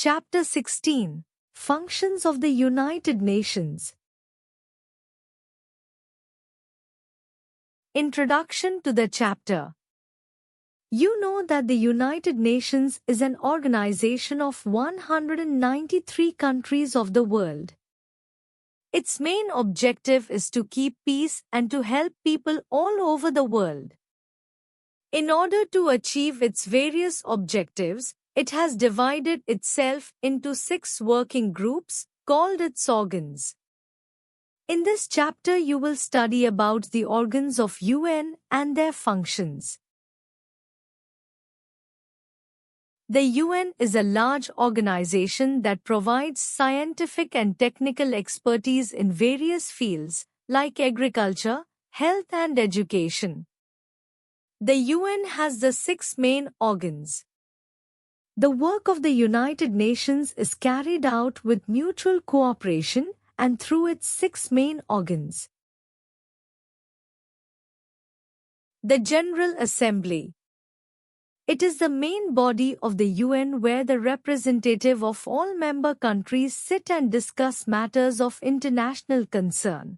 Chapter 16. Functions of the United Nations. Introduction to the chapter. You know that the United Nations is an organization of 193 countries of the world. Its main objective is to keep peace and to help people all over the world. In order to achieve its various objectives, it has divided itself into 6 working groups, called its organs. In this chapter you will study about the organs of UN and their functions. The UN is a large organization that provides scientific and technical expertise in various fields, like agriculture, health and education. The UN has the 6 main organs. The work of the United Nations is carried out with mutual cooperation and through its 6 main organs. The General Assembly. It is the main body of the UN where the representative of all member countries sit and discuss matters of international concern.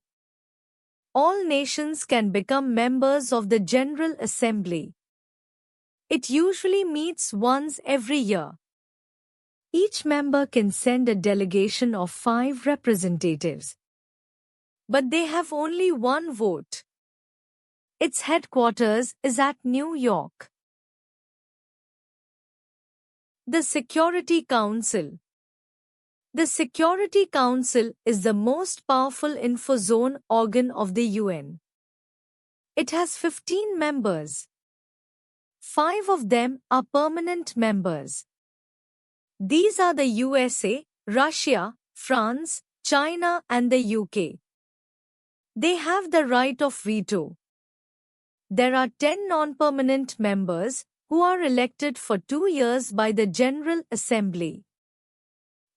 All nations can become members of the General Assembly. It usually meets once every year. Each member can send a delegation of 5 representatives. But they have only one vote. Its headquarters is at New York. The Security Council. The Security Council is the most powerful infozone organ of the UN. It has 15 members. 5 of them are permanent members. These are the USA, Russia, France, China and the UK. They have the right of veto. There are 10 non-permanent members who are elected for 2 years by the General Assembly.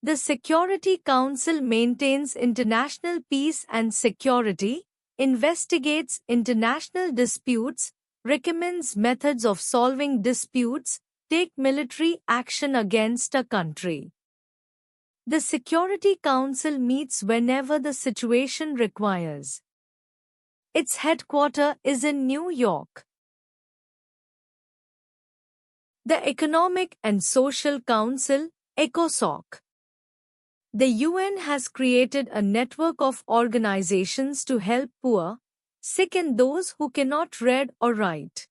The Security Council maintains international peace and security, investigates international disputes, recommends methods of solving disputes, take military action against a country. The Security Council meets whenever the situation requires. Its headquarters is in New York. The Economic and Social Council, ECOSOC. The UN has created a network of organizations to help poor, sick and those who cannot read or write.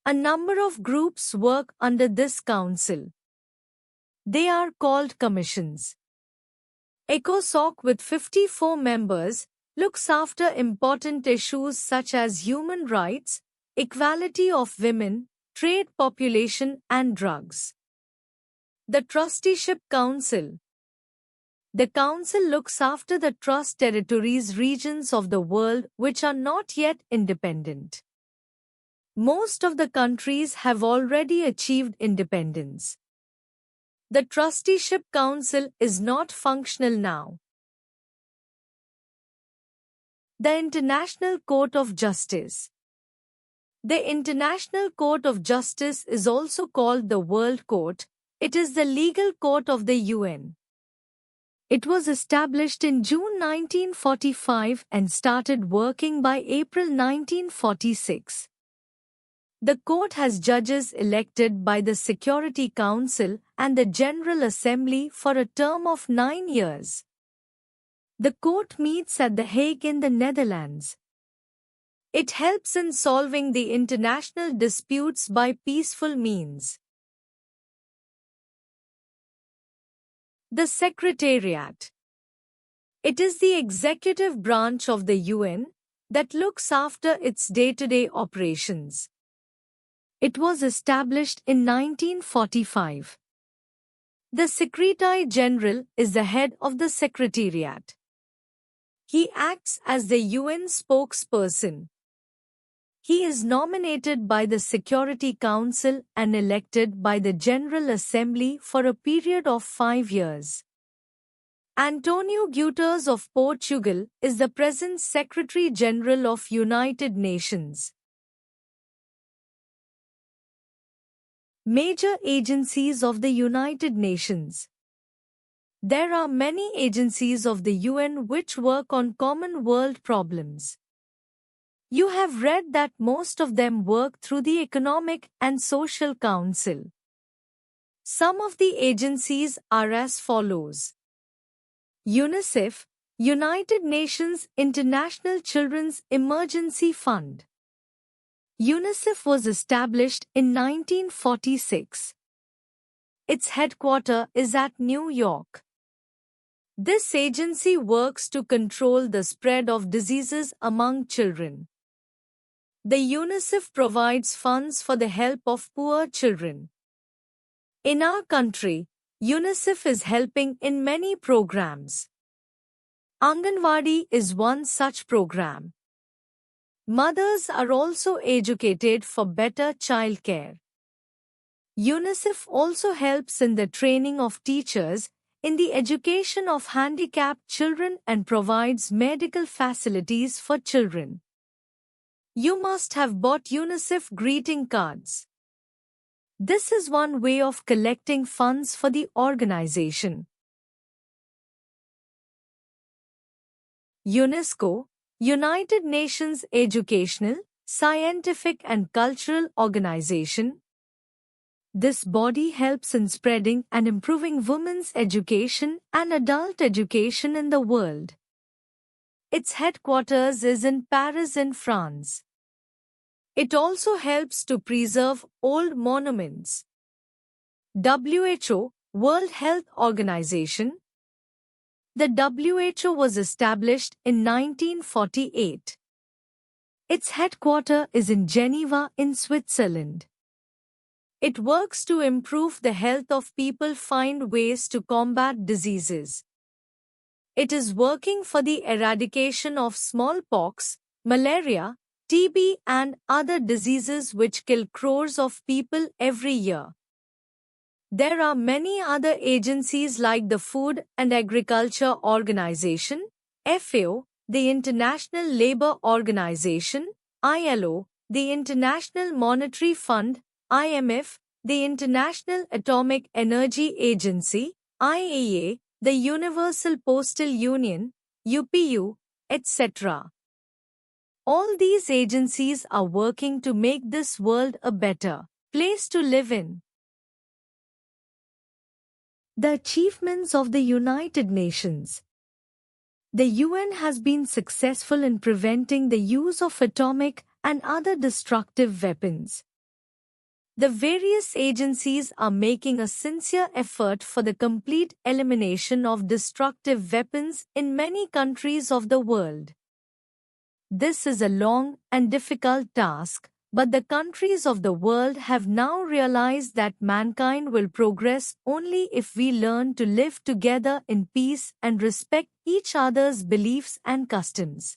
A number of groups work under this council. They are called commissions. ECOSOC, with 54 members, looks after important issues such as human rights, equality of women, trade, population and drugs. The Trusteeship Council. The Council looks after the trust territories, regions of the world which are not yet independent. Most of the countries have already achieved independence. The Trusteeship Council is not functional now. The International Court of Justice. The International Court of Justice is also called the World Court. It is the legal court of the UN. It was established in June 1945 and started working by April 1946. The court has judges elected by the Security Council and the General Assembly for a term of 9 years. The court meets at The Hague in the Netherlands. It helps in solving the international disputes by peaceful means. The Secretariat. It is the executive branch of the UN that looks after its day-to-day operations. It was established in 1945. The Secretary General is the head of the Secretariat. He acts as the UN spokesperson. He is nominated by the Security Council and elected by the General Assembly for a period of 5 years. Antonio Guterres of Portugal is the present Secretary General of United Nations. Major agencies of the United Nations. There are many agencies of the UN which work on common world problems. You have read that most of them work through the Economic and Social Council. Some of the agencies are as follows. UNICEF, United Nations International Children's Emergency Fund. UNICEF was established in 1946. Its headquarters is at New York. This agency works to control the spread of diseases among children. The UNICEF provides funds for the help of poor children. In our country, UNICEF is helping in many programs. Anganwadi is one such program. Mothers are also educated for better childcare. UNICEF also helps in the training of teachers, in the education of handicapped children and provides medical facilities for children. You must have bought UNICEF greeting cards. This is one way of collecting funds for the organization. UNESCO, United Nations Educational, Scientific and Cultural Organization. This body helps in spreading and improving women's education and adult education in the world. Its headquarters is in Paris in France. It also helps to preserve old monuments. WHO, World Health Organization. The WHO was established in 1948. Its headquarters is in Geneva in Switzerland. It works to improve the health of people, find ways to combat diseases. It is working for the eradication of smallpox, malaria, TB and other diseases which kill crores of people every year. There are many other agencies like the Food and Agriculture Organization, FAO, the International Labour Organization, ILO, the International Monetary Fund, IMF, the International Atomic Energy Agency, IAEA, the Universal Postal Union, UPU, etc. All these agencies are working to make this world a better place to live in. The achievements of the United Nations. The UN has been successful in preventing the use of atomic and other destructive weapons. The various agencies are making a sincere effort for the complete elimination of destructive weapons in many countries of the world. This is a long and difficult task, but the countries of the world have now realized that mankind will progress only if we learn to live together in peace and respect each other's beliefs and customs.